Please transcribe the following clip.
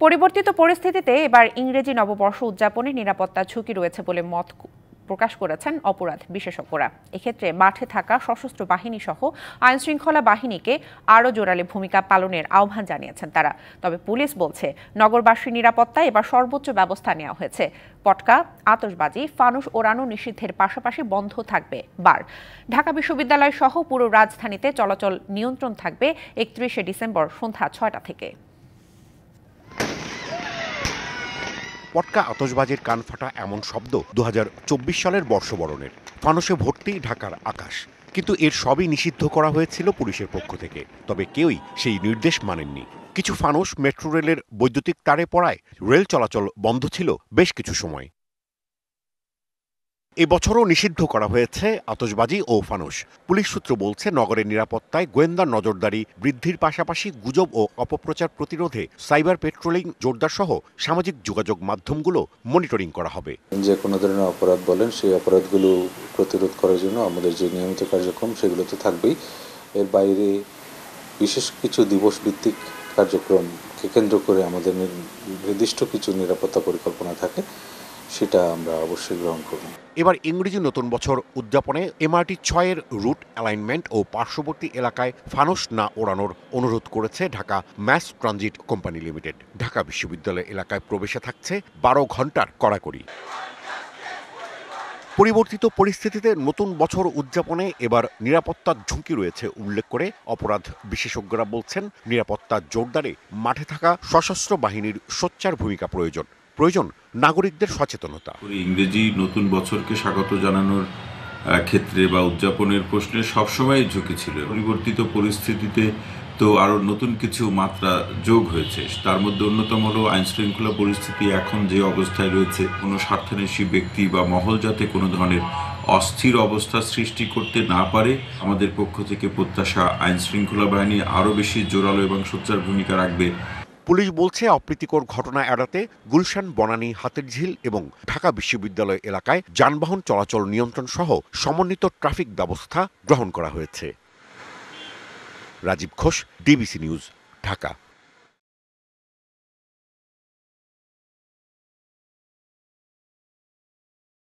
পরিবর্তিত পরিস্থিতিতে এবার ইংরেজি নববর্ষ উদযাপনে নিরাপত্তা ঝুঁকি রয়েছে বলে মত প্রকাশ করেছেন অপরাধ বিশেষজ্ঞরা। এক্ষেত্রে মাঠে থাকা সশস্ত্র বাহিনী সহ আইনশৃঙ্খলা বাহিনীকে আরও জোরালো ভূমিকা পালনের আহ্বান জানিয়েছেন তারা। তবে পুলিশ বলছে, নগরবাসীর নিরাপত্তায় এবার সর্বোচ্চ ব্যবস্থা নেওয়া হয়েছে। পটকা, আতশবাজি, ফানুস ওড়ানো নিষিদ্ধের পাশাপাশি বন্ধ থাকবে বার। ঢাকা বিশ্ববিদ্যালয় সহ পুরো রাজধানীতে চলাচল নিয়ন্ত্রণ থাকবে 31শে ডিসেম্বর সন্ধ্যা ৬টা থেকে। পটকা, আতশবাজির কান ফাটা এমন শব্দ ২০২৪ সালের বর্ষবরণের। ফানুসে ভর্তি ঢাকার আকাশ। কিন্তু এর সবই নিষিদ্ধ করা হয়েছিল পুলিশের পক্ষ থেকে। তবে কেউই সেই নির্দেশ মানেননি। কিছু ফানুস মেট্রো রেলের বৈদ্যুতিক তারে পড়ায় রেল চলাচল বন্ধ ছিল বেশ কিছু সময়। এবছরও নিষিদ্ধ করা হয়েছে আতশবাজি ও ফানুস। পুলিশ সূত্র বলছে, নগরের নিরাপত্তায় গোয়েন্দা নজরদারি বৃদ্ধির পাশাপাশি গুজব ও অপপ্রচার প্রতিরোধে সাইবার পেট্রোলিং জোরদার সহ সামাজিক যোগাযোগ মাধ্যমগুলো মনিটরিং করা হবে। যে কোনো ধরনের অপরাধ বলেন, সেই অপরাধগুলো প্রতিরোধ করার জন্য আমাদের যে নিয়মিত কার্যক্রম সেগুলো তো থাকবেই। এর বাইরে বিশেষ কিছু দিবস ভিত্তিক কার্যক্রমকে কেন্দ্র করে আমাদের নির্দিষ্ট কিছু নিরাপত্তা পরিকল্পনা থাকে, সেটা আমরা অবশ্যই গ্রহণ করব। এবার ইংরেজি নতুন বছর উদযাপনে MRT ৬-এর রুট অ্যালাইনমেন্ট ও পার্শ্ববর্তী এলাকায় ফানুস না ওড়ানোর অনুরোধ করেছে Dhaka mass transit company limited. Dhaka বিশ্ববিদ্যালয় এলাকায় প্রবেশে থাকছে ১২ ঘণ্টার কড়াকড়ি। পরিবর্তিত পরিস্থিতিতে নতুন বছর উদযাপনে এবার নিরাপত্তার ঝুঁকি রয়েছে উল্লেখ করে অপরাধ বিশেষজ্ঞরা বলছেন, নিরাপত্তা জোরদারে মাঠে থাকা সশস্ত্র বাহিনীর সোচ্চার ভূমিকা প্রয়োজন নাগরিকদের সচেতনতা। ইংরেজি নতুন বছরকে স্বাগত জানানোর ক্ষেত্রে বা উদযাপনের প্রশ্নে সবসময় ঝুঁকি ছিল। পরিবর্তিত পরিস্থিতিতে তো আরও নতুন কিছু মাত্রা যোগ হয়েছে। তার মধ্যে অন্যতম হলো আইনশৃঙ্খলা পরিস্থিতি এখন যে অবস্থায় রয়েছে, কোনো স্বার্থান্বেষী ব্যক্তি বা মহল যাতে কোনো ধরনের অস্থির অবস্থা সৃষ্টি করতে না পারে। আমাদের পক্ষ থেকে প্রত্যাশা, আইনশৃঙ্খলা বাহিনী আরও বেশি জোরালো এবং সোচ্চার ভূমিকা রাখবে। পুলিশ বলছে, অপ্রীতিকর ঘটনা এড়াতে গুলশান, বনানী, হাতিরঝিল এবং ঢাকা বিশ্ববিদ্যালয় এলাকায় যানবাহন চলাচল নিয়ন্ত্রণ সহ সমন্বিত ট্রাফিক ব্যবস্থা গ্রহণ করা হয়েছে। Rajib Ghosh, DBC news, Dhaka.